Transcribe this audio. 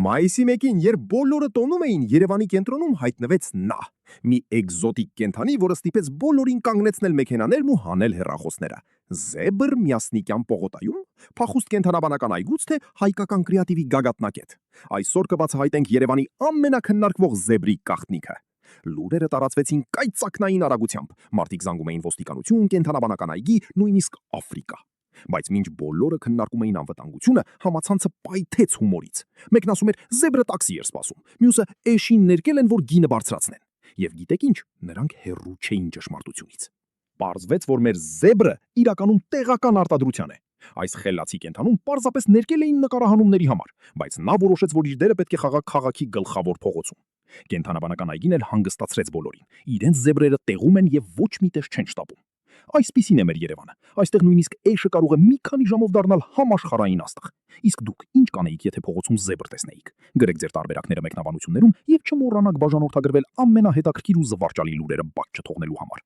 Մայիսի 1-ին, երբ բոլորը տոնում էին, Երևանի կենտրոնում հայտնվեց նա։ Մի էկզոտիկ կենդանի, որը ստիպեց բոլորին կանգնեցնել մեքենաներն ու հանել հեռախոսները։ Զեբր Միասնիկյան պողոտայում, փախուստ կենդանաբանական այգուց, թե հայկական կրեատիվի գագաթնակետ։ Այսօր կբացահայտենք Երևանի ամենաքննարկվող զեբրի գաղտնիքը։ Լուրերը տարածվեցին կայծակնային արագությամբ։ Մարդիկ զանգում էին ոստիկանություն, կենդանաբանական այգի, նույնիսկ Աֆրիկա։ Բայց մինչ բոլորը քննարկում էին անվտանգությունը, համացանցը պայթեց հումորից։ Մեկն ասում էր զեբրը տաքսի էր սպասում, մյուսը էշին ներկել են, որ գինը բարձրացնեն։ Եվ գիտեք ինչ, նրանք հեռու չէին ճշմարտությունից։ Պարզվեց, որ մեր զեբրը իրականում տեղական արտադրության է։ Այս խելացի կենդանուն պարզապես ներկել էին նկարահանումների համար, բայց նա որոշեց, որ իր դերը պետք է խաղա քաղաքի գլխավոր փողոցում։ Կենդանաբանական այգին էլ հանգստացրեց բոլորին։ Իրենց զեբրերը տեղում են եւ ոչ մի տեղ չեն շտապում։ Այսպիսին է մեր Երևանը։ Այստեղ նույնիսկ էշը կարող է մի քանի ժամով դառնալ համաշխարհային աստղ։ Իսկ դուք ինչ կանեիք, եթե փողոցում զեբր տեսնեիք։ Գրեք ձեր տարբերակները մեկնաբանություններում եւ չմոռանաք բաժանորդագրվել ամենահետաքրքիր ու զվարճալի լուրերը բաց չթողնելու համար։